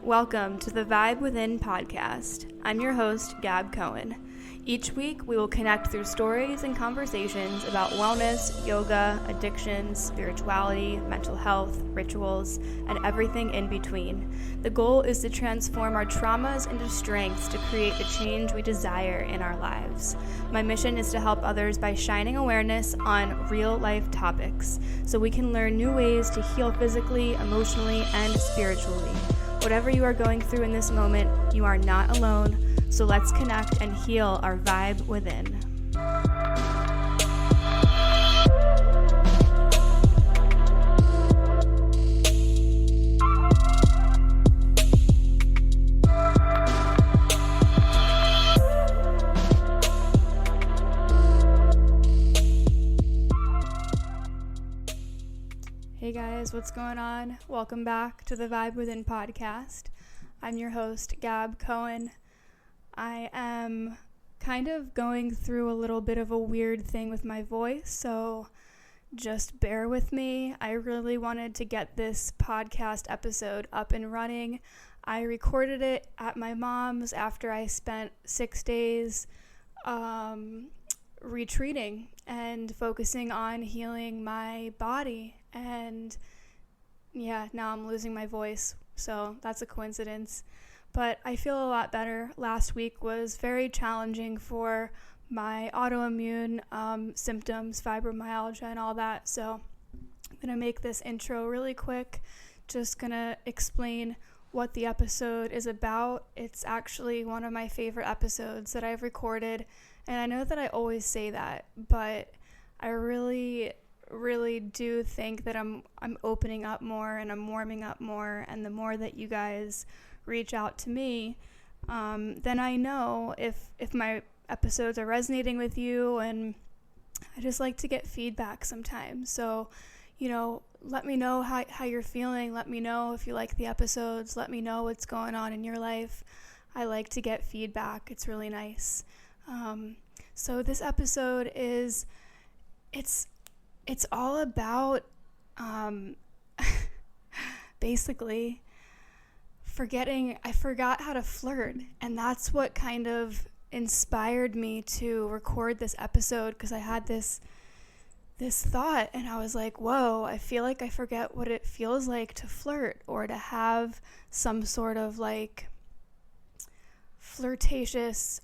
Welcome to the Vibe Within podcast. I'm your host, Gab Cohen. Each week, we will connect through stories and conversations about wellness, yoga, addictions, spirituality, mental health, rituals, and everything in between. The goal is to transform our traumas into strengths to create the change we desire in our lives. My mission is to help others by shining awareness on real-life topics so we can learn new ways to heal physically, emotionally, and spiritually. Whatever you are going through in this moment, you are not alone. So let's connect and heal our vibe within. Hey guys, what's going on? Welcome back to the Vibe Within podcast. I'm your host, Gab Cohen. I am kind of going through a little bit of a weird thing with my voice, so just bear with me. I really wanted to get this podcast episode up and running. I recorded it at my mom's after I spent 6 days retreating and focusing on healing my body. And yeah, now I'm losing my voice, so that's a coincidence. But I feel a lot better. Last week was very challenging for my autoimmune symptoms, fibromyalgia, and all that. So I'm going to make this intro really quick. Just going to explain what the episode is about. It's actually one of my favorite episodes that I've recorded. And I know that I always say that, but I really do think that I'm opening up more and I'm warming up more. And the more that you guys reach out to me, then I know if my episodes are resonating with you, and I just like to get feedback sometimes. So, let me know how you're feeling. Let me know if you like the episodes. Let me know what's going on in your life. I like to get feedback. It's really nice. So this episode it's all about basically I forgot how to flirt, and that's what kind of inspired me to record this episode, because I had this thought, and I was like, whoa, I feel like I forget what it feels like to flirt or to have some sort of like flirtatious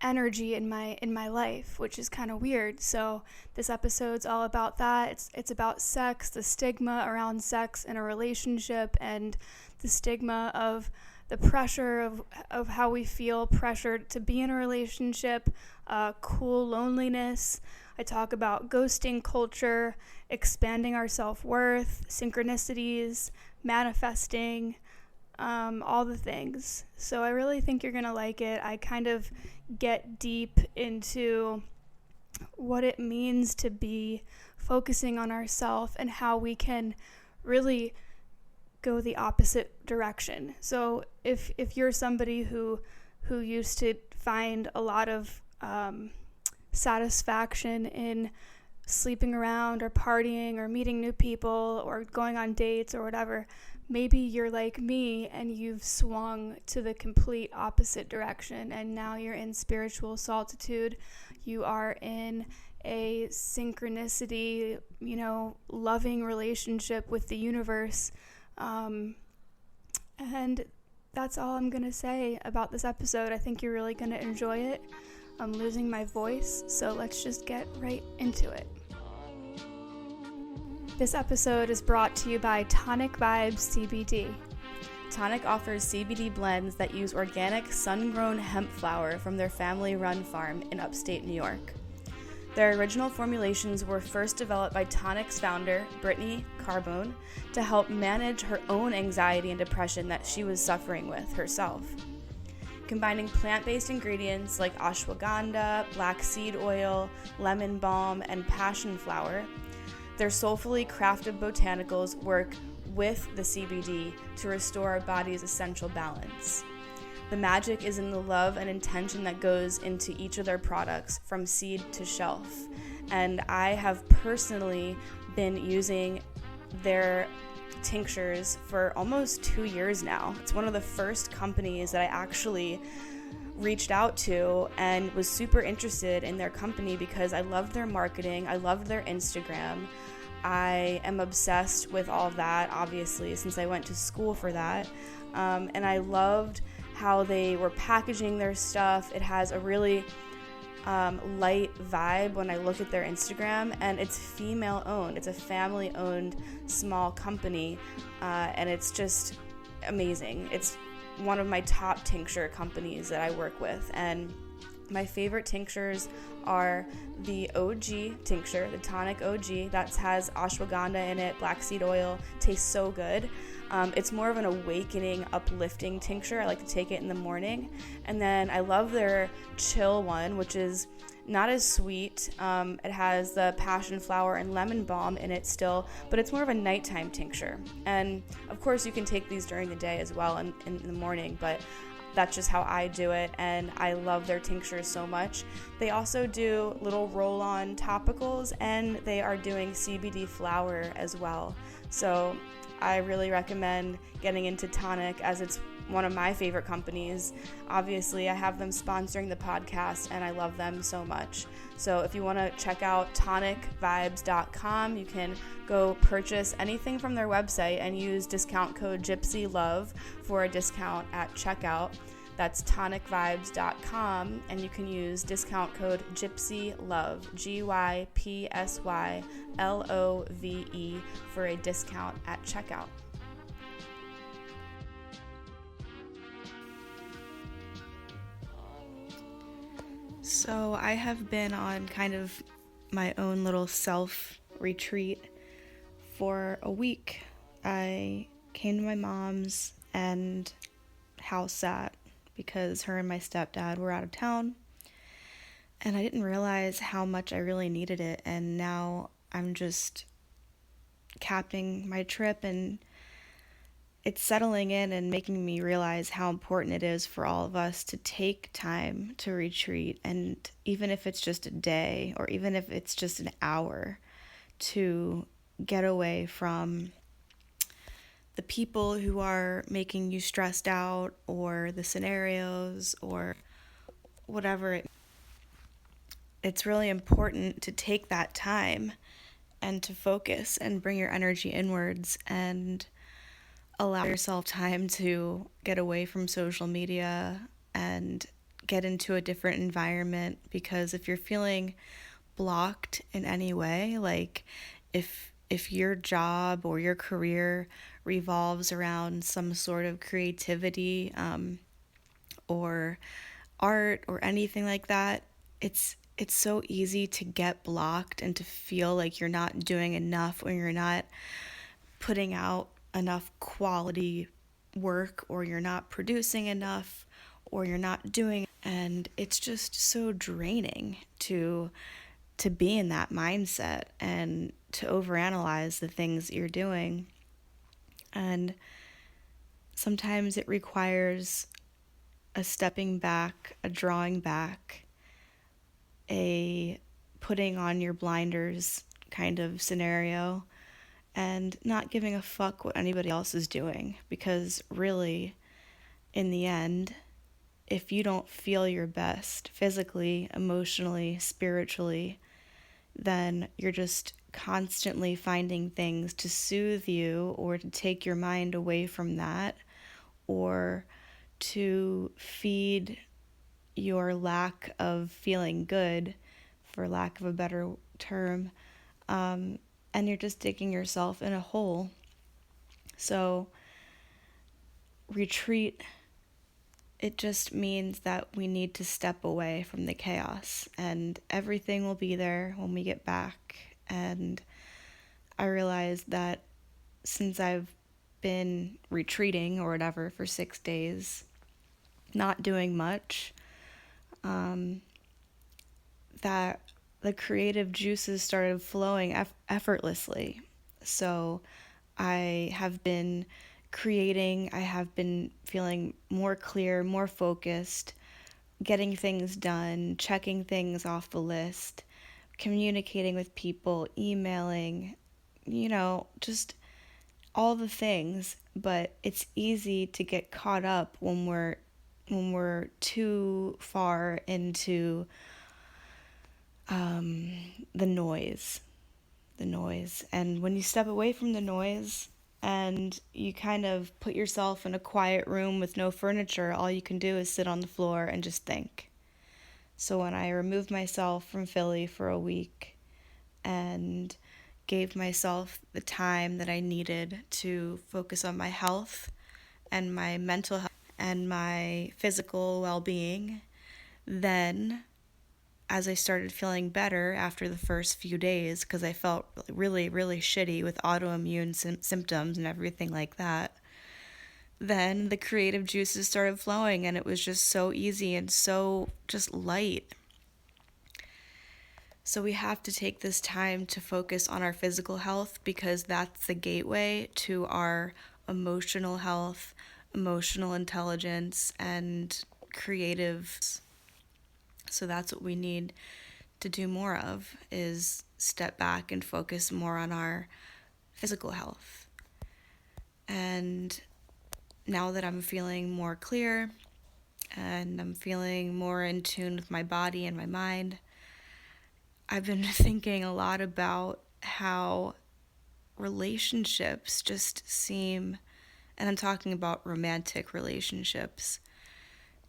energy in my life, which is kind of weird. So this episode's all about that. It's about sex, the stigma around sex in a relationship, and the stigma of the pressure of how we feel pressured to be in a relationship, cool loneliness. I talk about ghosting culture, expanding our self-worth, synchronicities, manifesting, all the things. So I really think you're gonna like it. I kind of get deep into what it means to be focusing on ourselves and how we can really go the opposite direction. So if you're somebody who used to find a lot of satisfaction in sleeping around or partying or meeting new people or going on dates or whatever, maybe you're like me and you've swung to the complete opposite direction, and now you're in spiritual solitude. You are in a synchronicity, loving relationship with the universe. And that's all I'm going to say about this episode. I think you're really going to enjoy it. I'm losing my voice, so let's just get right into it. This episode is brought to you by Tonic Vibes CBD. Tonic offers CBD blends that use organic sun-grown hemp flower from their family-run farm in upstate New York. Their original formulations were first developed by Tonic's founder, Brittany Carbone, to help manage her own anxiety and depression that she was suffering with herself. Combining plant-based ingredients like ashwagandha, black seed oil, lemon balm, and passion flower, their soulfully crafted botanicals work with the CBD to restore our body's essential balance. The magic is in the love and intention that goes into each of their products from seed to shelf. And I have personally been using their tinctures for almost 2 years now. It's one of the first companies that I actually reached out to and was super interested in their company because I loved their marketing, I loved their Instagram. I am obsessed with all of that, obviously, since I went to school for that. And I loved how they were packaging their stuff. It has a really light vibe when I look at their Instagram, and it's female owned. It's a family owned small company, and it's just amazing. It's one of my top tincture companies that I work with, and my favorite tinctures are the OG tincture, the Tonic OG, that has ashwagandha in it, black seed oil, tastes so good. It's more of an awakening, uplifting tincture. I like to take it in the morning. And then I love their chill one, which is not as sweet. It has the passion flower and lemon balm in it still, but it's more of a nighttime tincture. And of course you can take these during the day as well in the morning, but that's just how I do it, and I love their tinctures so much. They also do little roll-on topicals, and they are doing CBD flower as well. So I really recommend getting into Tonic, as it's one of my favorite companies. Obviously, I have them sponsoring the podcast, and I love them so much. So if you want to check out tonicvibes.com, you can go purchase anything from their website and use discount code GYPSYLOVE for a discount at checkout. That's tonicvibes.com, and you can use discount code GYPSYLOVE, GYPSYLOVE, for a discount at checkout. So I have been on kind of my own little self-retreat for a week. I came to my mom's and house sat because her and my stepdad were out of town, and I didn't realize how much I really needed it, and now I'm just capping my trip, and it's settling in and making me realize how important it is for all of us to take time to retreat, and even if it's just a day or even if it's just an hour, to get away from the people who are making you stressed out, or the scenarios, or whatever. It's really important to take that time and to focus and bring your energy inwards and allow yourself time to get away from social media and get into a different environment. Because if you're feeling blocked in any way, like if your job or your career revolves around some sort of creativity or art or anything like that, it's so easy to get blocked and to feel like you're not doing enough, or you're not putting out enough quality work, or you're not producing enough, or you're not doing, and it's just so draining to be in that mindset and to overanalyze the things that you're doing. And sometimes it requires a stepping back, a drawing back, a putting on your blinders kind of scenario, and not giving a fuck what anybody else is doing. Because really, in the end, if you don't feel your best physically, emotionally, spiritually, then you're just constantly finding things to soothe you, or to take your mind away from that, or to feed your lack of feeling good, for lack of a better term, and you're just digging yourself in a hole. So retreat, it just means that we need to step away from the chaos, and everything will be there when we get back. And I realized that since I've been retreating or whatever for 6 days, not doing much, that the creative juices started flowing effortlessly. So I have been creating, I have been feeling more clear, more focused, getting things done, checking things off the list, communicating with people, emailing, just all the things, but it's easy to get caught up when we're too far into the noise. And when you step away from the noise and you kind of put yourself in a quiet room with no furniture, all you can do is sit on the floor and just think. So when I removed myself from Philly for a week and gave myself the time that I needed to focus on my health and my mental health and my physical well-being, then as I started feeling better after the first few days, because I felt really, really shitty with autoimmune symptoms and everything like that, then the creative juices started flowing, and it was just so easy and so just light. So we have to take this time to focus on our physical health, because that's the gateway to our emotional health, emotional intelligence, and creative. So that's what we need to do more of, is step back and focus more on our physical health. And now that I'm feeling more clear and I'm feeling more in tune with my body and my mind, I've been thinking a lot about how relationships just seem, and I'm talking about romantic relationships,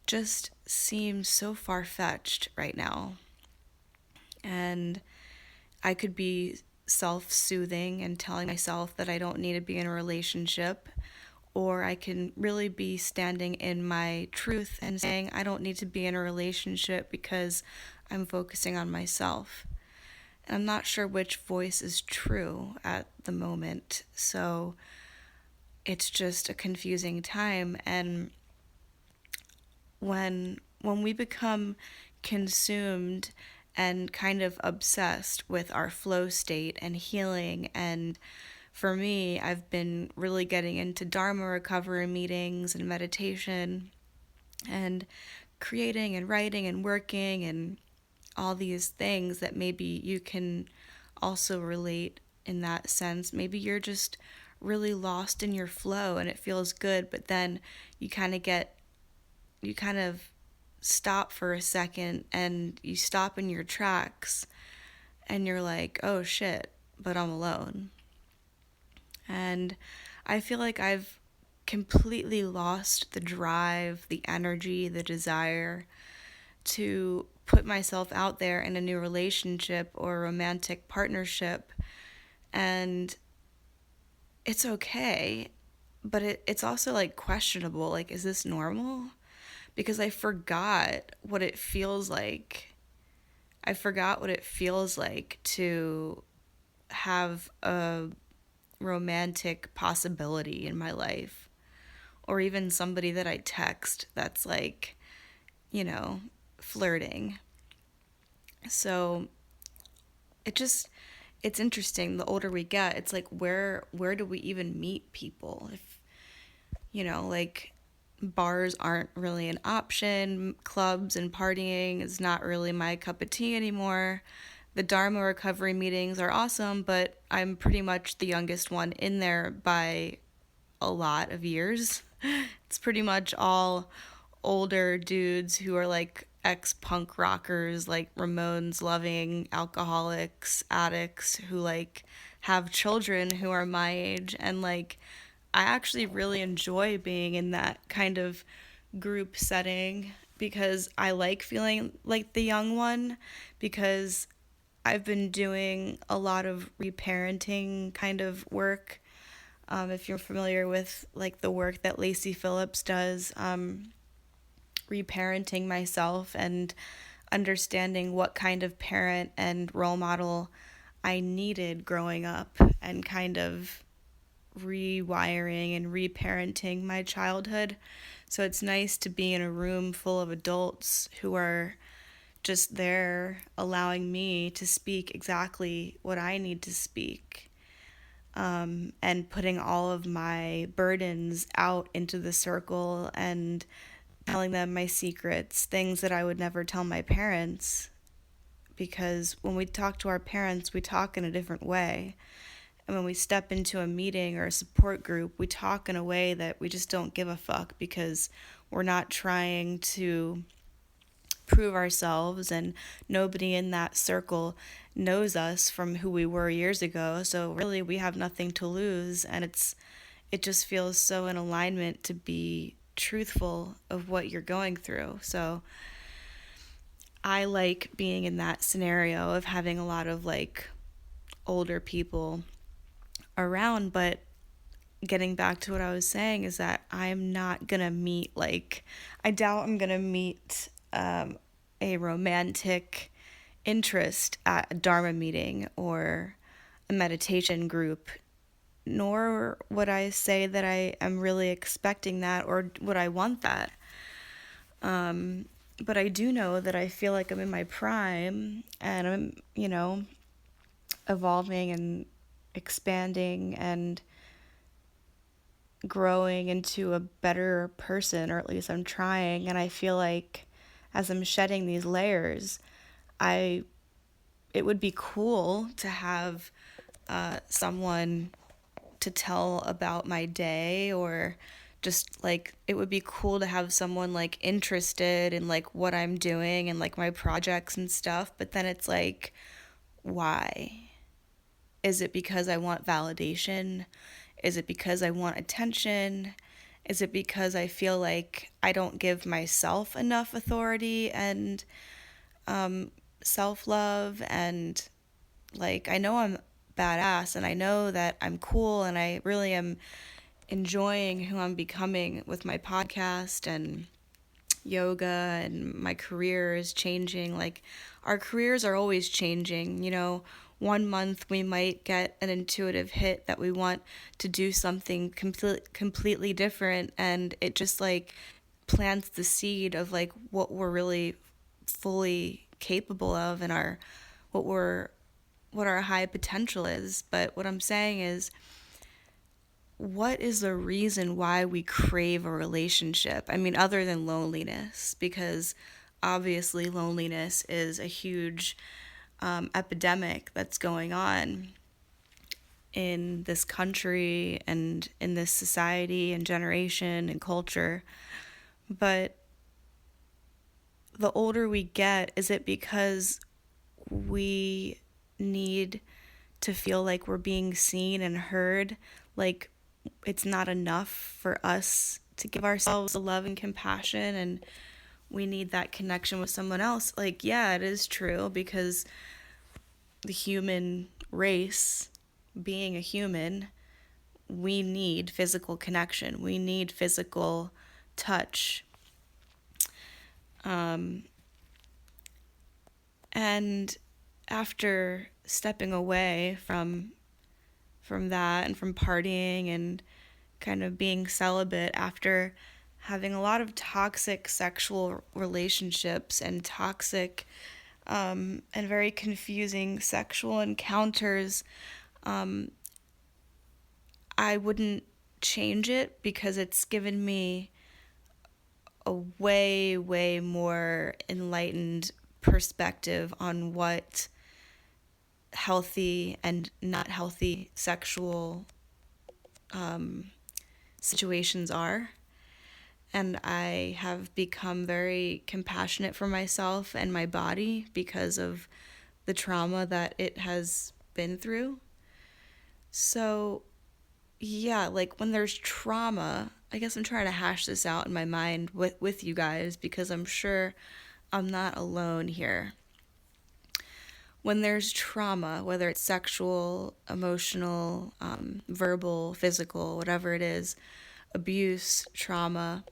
just seem so far-fetched right now. And I could be self-soothing and telling myself that I don't need to be in a relationship, or I can really be standing in my truth and saying I don't need to be in a relationship because I'm focusing on myself. And I'm not sure which voice is true at the moment, so it's just a confusing time. And when we become consumed and kind of obsessed with our flow state and healing, and for me, I've been really getting into Dharma recovery meetings and meditation and creating and writing and working and all these things that maybe you can also relate in that sense. Maybe you're just really lost in your flow and it feels good, but then you kind of stop for a second and you stop in your tracks and you're like, oh shit, but I'm alone. And I feel like I've completely lost the drive, the energy, the desire to put myself out there in a new relationship or romantic partnership. And it's okay, but it's also like questionable. Like, is this normal? Because I forgot what it feels like. I forgot what it feels like to have a romantic possibility in my life, or even somebody that I text that's like, flirting. So it's interesting. The older we get, it's like, where do we even meet people? If, like, bars aren't really an option, clubs and partying is not really my cup of tea anymore. The Dharma recovery meetings are awesome, but I'm pretty much the youngest one in there by a lot of years. It's pretty much all older dudes who are like ex-punk rockers, like Ramones loving alcoholics, addicts who like have children who are my age. And like, I actually really enjoy being in that kind of group setting because I like feeling like the young one, because I've been doing a lot of reparenting kind of work. If you're familiar with like the work that Lacey Phillips does, reparenting myself and understanding what kind of parent and role model I needed growing up, and kind of rewiring and reparenting my childhood. So it's nice to be in a room full of adults who are just there allowing me to speak exactly what I need to speak, and putting all of my burdens out into the circle and telling them my secrets, things that I would never tell my parents, because when we talk to our parents, we talk in a different way. when we step into a meeting or a support group, we talk in a way that we just don't give a fuck because we're not trying to prove ourselves, and nobody in that circle knows us from who we were years ago. So really we have nothing to lose, and it just feels so in alignment to be truthful of what you're going through. So I like being in that scenario of having a lot of like older people around, but getting back to what I was saying is that I'm not gonna meet, like, I doubt I'm gonna meet a romantic interest at a Dharma meeting or a meditation group, nor would I say that I am really expecting that or would I want that. But I do know that I feel like I'm in my prime and I'm, evolving and expanding and growing into a better person, or at least I'm trying. And I feel like as I'm shedding these layers, it would be cool to have someone to tell about my day, or just like it would be cool to have someone like interested in like what I'm doing and like my projects and stuff. But then it's like, why? Is it because I want validation? Is it because I want attention? Is it because I feel like I don't give myself enough authority and self-love? And like, I know I'm badass and I know that I'm cool and I really am enjoying who I'm becoming with my podcast and yoga, and my career is changing. Like, our careers are always changing. 1 month we might get an intuitive hit that we want to do something completely different, and it just like plants the seed of like what we're really fully capable of, and what our high potential is. But what I'm saying is, what is the reason why we crave a relationship? I mean, other than loneliness, because obviously loneliness is a huge epidemic that's going on in this country and in this society and generation and culture. But the older we get, is it because we need to feel like we're being seen and heard? Like, it's not enough for us to give ourselves the love and compassion, and we need that connection with someone else. Like, yeah, it is true, because the human race, being a human, we need physical connection. We need physical touch. And after stepping away from that and from partying and kind of being celibate, after having a lot of toxic sexual relationships and toxic and very confusing sexual encounters, I wouldn't change it, because it's given me a way, way more enlightened perspective on what healthy and not healthy sexual situations are. And I have become very compassionate for myself and my body because of the trauma that it has been through. So, yeah, like when there's trauma, I guess I'm trying to hash this out in my mind with you guys, because I'm sure I'm not alone here. When there's trauma, whether it's sexual, emotional, verbal, physical, whatever it is, abuse, trauma,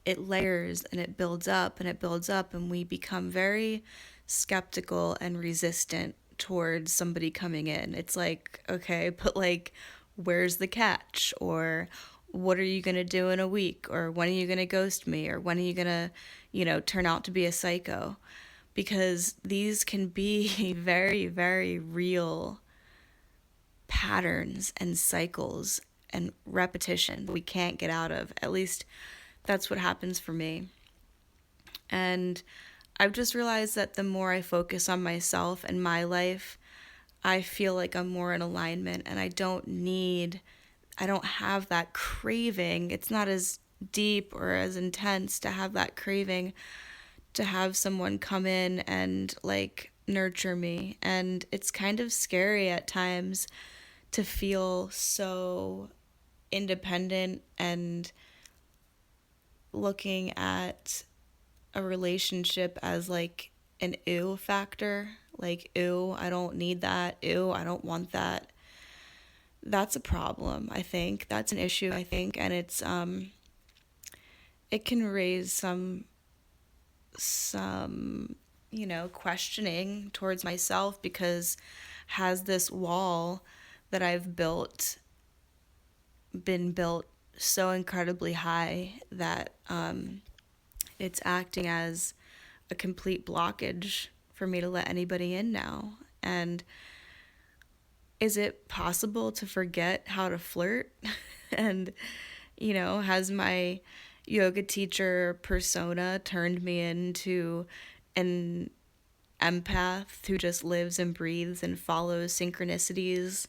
it layers and it builds up and it builds up, and we become very skeptical and resistant towards somebody coming in. It's like, okay, but like, where's the catch? Or what are you going to do in a week? Or when are you going to ghost me? Or when are you going to, turn out to be a psycho? Because these can be very, very real patterns and cycles and repetition we can't get out of. At least that's what happens for me. And I've just realized that the more I focus on myself and my life, I feel like I'm more in alignment, and I don't have that craving. It's not as deep or as intense to have that craving to have someone come in and like nurture me. And it's kind of scary at times to feel so independent and looking at a relationship as like an ew factor. Like, ew, I don't need that. Ew, I don't want that. That's a problem, I think. That's an issue, I think. And it can raise some questioning towards myself, because has this wall that I've been built so incredibly high that it's acting as a complete blockage for me to let anybody in now? And is it possible to forget how to flirt? And, has my yoga teacher persona turned me into an empath who just lives and breathes and follows synchronicities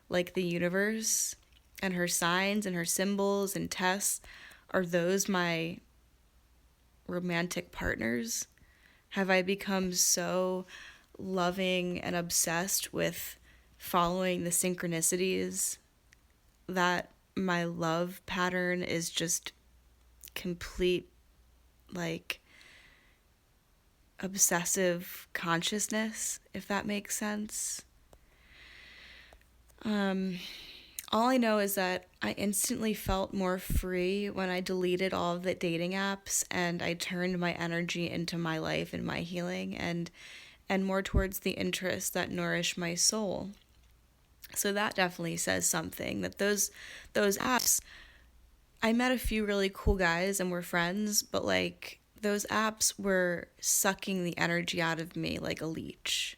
like the universe, and her signs and her symbols and tests? Are those my romantic partners? Have I become so loving and obsessed with following the synchronicities that my love pattern is just complete, like, obsessive consciousness, if that makes sense? All I know is that I instantly felt more free when I deleted all of the dating apps and I turned my energy into my life and my healing, and more towards the interests that nourish my soul. So that definitely says something, that those apps, I met a few really cool guys and we're friends, but like those apps were sucking the energy out of me like a leech.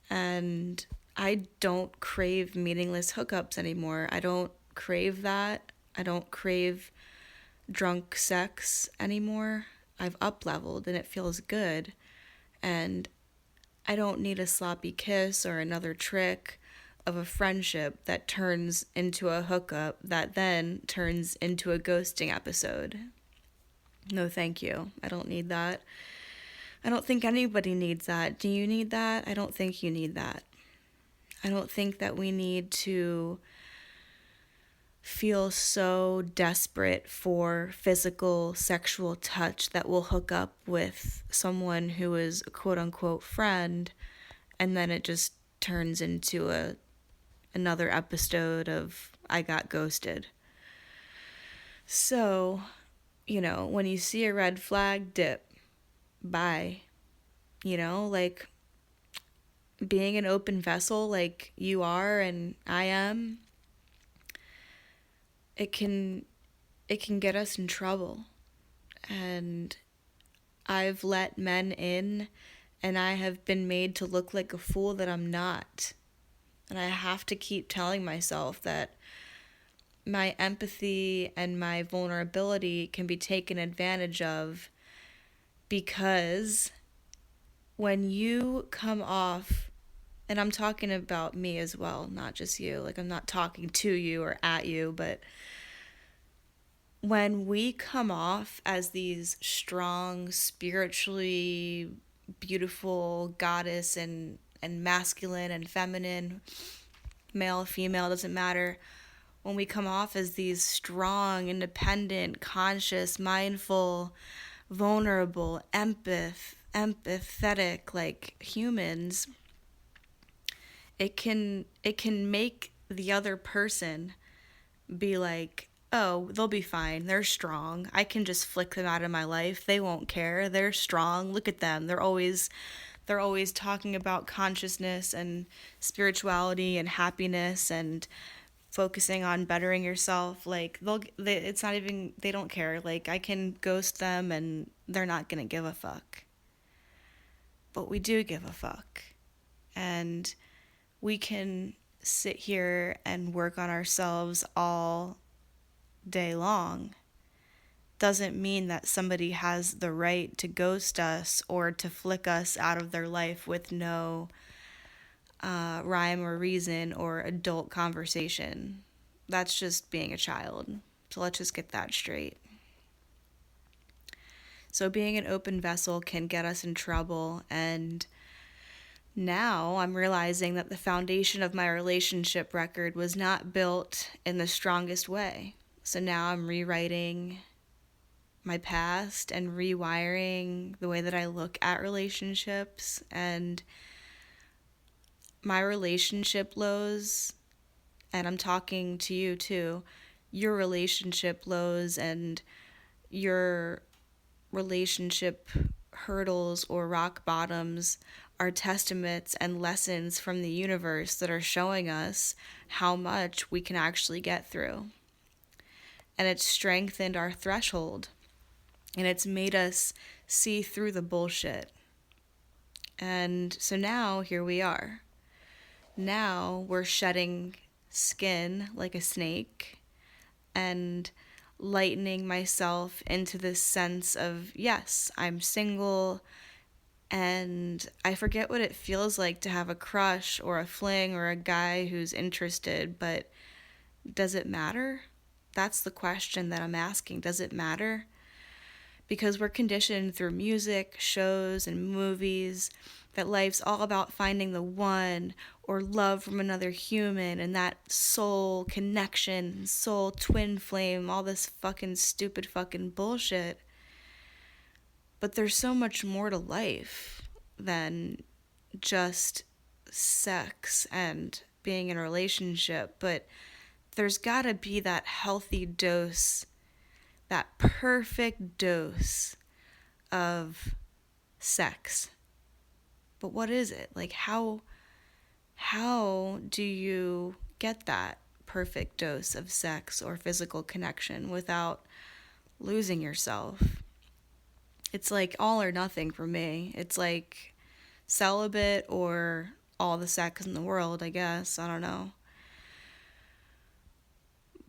And I don't crave meaningless hookups anymore. I don't crave that. I don't crave drunk sex anymore. I've up-leveled and it feels good. And I don't need a sloppy kiss or another trick of a friendship that turns into a hookup that then turns into a ghosting episode. No, thank you. I don't need that. I don't think anybody needs that. Do you need that? I don't think you need that. I don't think that we need to feel so desperate for physical, sexual touch that we'll hook up with someone who is a quote-unquote friend, and then it just turns into another episode of I Got Ghosted. So, when you see a red flag, dip. Bye. Like, being an open vessel like you are and I am, it can get us in trouble. And I've let men in and I have been made to look like a fool that I'm not. And I have to keep telling myself that my empathy and my vulnerability can be taken advantage of, because when you come off, and I'm talking about me as well, not just you, like I'm not talking to you or at you, but when we come off as these strong, spiritually beautiful goddess and masculine and feminine, male, female, doesn't matter. When we come off as these strong, independent, conscious, mindful, vulnerable, empathetic, like humans, it can make the other person be like, oh, they'll be fine. They're strong. I can just flick them out of my life. They won't care. They're strong. Look at them. They're always talking about consciousness and spirituality and happiness and focusing on bettering yourself. Like, it's not even, they don't care. Like, I can ghost them and they're not going to give a fuck. But we do give a fuck. And we can sit here and work on ourselves all day long. Doesn't mean that somebody has the right to ghost us or to flick us out of their life with no rhyme or reason or adult conversation. That's just being a child. So let's just get that straight. So being an open vessel can get us in trouble, and now I'm realizing that the foundation of my relationship record was not built in the strongest way. So now I'm rewriting my past and rewiring the way that I look at relationships, and my relationship lows, and I'm talking to you too, your relationship lows and your relationship hurdles or rock bottoms are testaments and lessons from the universe that are showing us how much we can actually get through. And it's strengthened our threshold, and it's made us see through the bullshit. And so now here we are. Now we're shedding skin like a snake and lightening myself into this sense of, yes, I'm single, and I forget what it feels like to have a crush or a fling or a guy who's interested, but does it matter? That's the question that I'm asking. Does it matter? Because we're conditioned through music, shows, and movies that life's all about finding the one or love from another human and that soul connection, soul twin flame, all this fucking stupid fucking bullshit. But there's so much more to life than just sex and being in a relationship. But there's gotta be that healthy dose, that perfect dose of sex. But what is it? Like, how do you get that perfect dose of sex or physical connection without losing yourself? It's like all or nothing for me. It's like celibate or all the sex in the world, I guess. I don't know.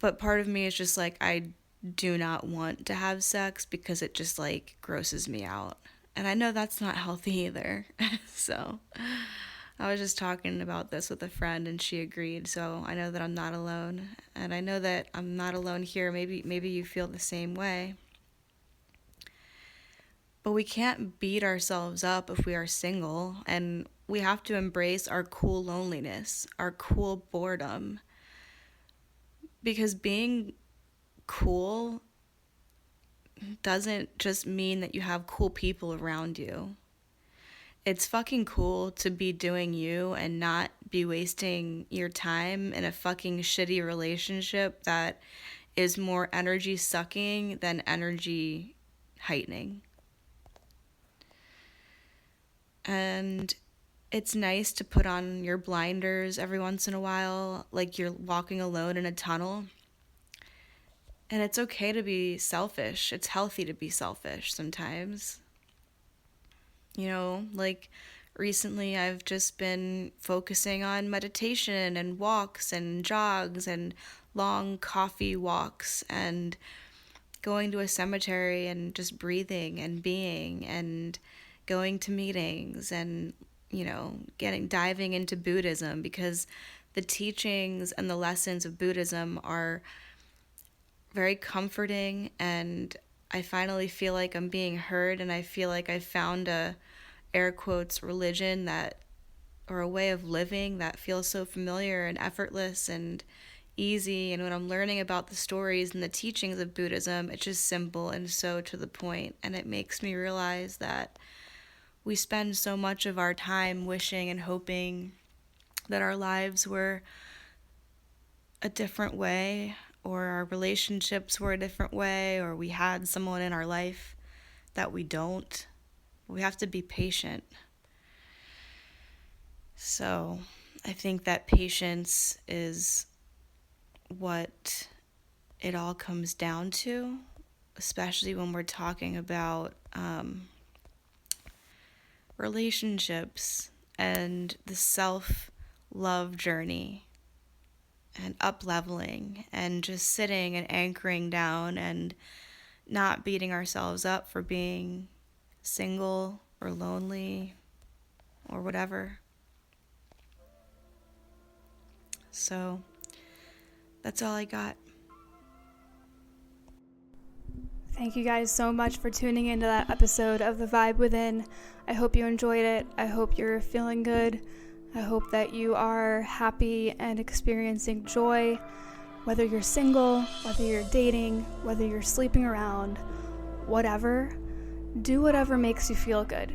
But part of me is just like, I do not want to have sex because it just like grosses me out. And I know that's not healthy either. So I was just talking about this with a friend and she agreed. So I know that I'm not alone. And I know that I'm not alone here. Maybe you feel the same way. But we can't beat ourselves up if we are single. And we have to embrace our cool loneliness, our cool boredom. Because being cool doesn't just mean that you have cool people around you. It's fucking cool to be doing you and not be wasting your time in a fucking shitty relationship that is more energy sucking than energy heightening. And it's nice to put on your blinders every once in a while, like you're walking alone in a tunnel. And it's okay to be selfish. It's healthy to be selfish sometimes. You know, like recently I've just been focusing on meditation and walks and jogs and long coffee walks and going to a cemetery and just breathing and being and going to meetings and, you know, diving into Buddhism, because the teachings and the lessons of Buddhism are very comforting, and I finally feel like I'm being heard, and I feel like I found a air quotes religion that, or a way of living that feels so familiar and effortless and easy. And when I'm learning about the stories and the teachings of Buddhism, it's just simple and so to the point, and it makes me realize that we spend so much of our time wishing and hoping that our lives were a different way, or our relationships were a different way, or we had someone in our life that we don't. We have to be patient. So I think that patience is what it all comes down to, especially when we're talking about relationships and the self-love journey and up-leveling and just sitting and anchoring down and not beating ourselves up for being single or lonely or whatever. So that's all I got. Thank you guys so much for tuning into that episode of The Vibe Within. I hope you enjoyed it. I hope you're feeling good. I hope that you are happy and experiencing joy. Whether you're single, whether you're dating, whether you're sleeping around, whatever, do whatever makes you feel good.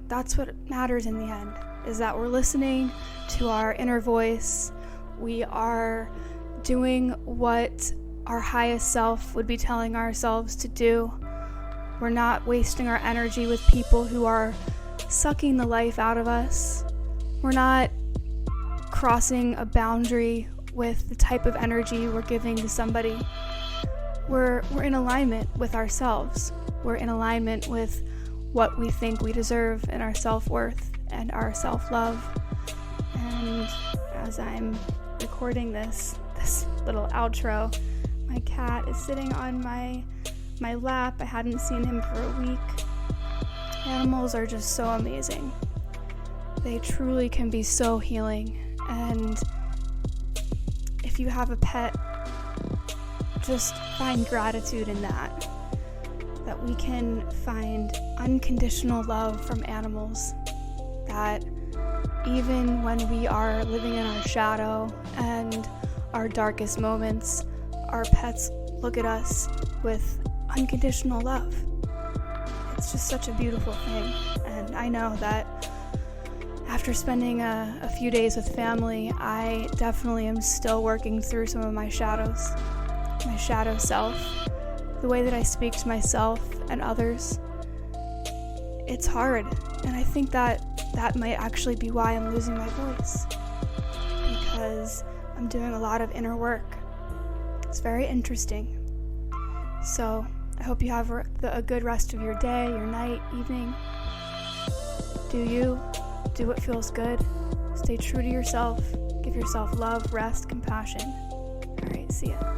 That's what matters in the end, is that we're listening to our inner voice. We are doing what our highest self would be telling ourselves to do. We're not wasting our energy with people who are sucking the life out of us. We're not crossing a boundary with the type of energy we're giving to somebody. We're in alignment with ourselves. We're in alignment with what we think we deserve and our self-worth and our self-love. And as I'm recording this little outro, my cat is sitting on my lap. I hadn't seen him for a week. Animals are just so amazing. They truly can be so healing. And if you have a pet, just find gratitude in that we can find unconditional love from animals, that even when we are living in our shadow and our darkest moments, our pets look at us with unconditional love. It's just such a beautiful thing. And I know that after spending a few days with family, I definitely am still working through some of my shadows, my shadow self, the way that I speak to myself and others. It's hard, and I think that might actually be why I'm losing my voice, because I'm doing a lot of inner work. It's very interesting. So I hope you have a good rest of your day, your night, evening. Do what feels good. Stay true to yourself. Give yourself love, rest, compassion. All right, see ya.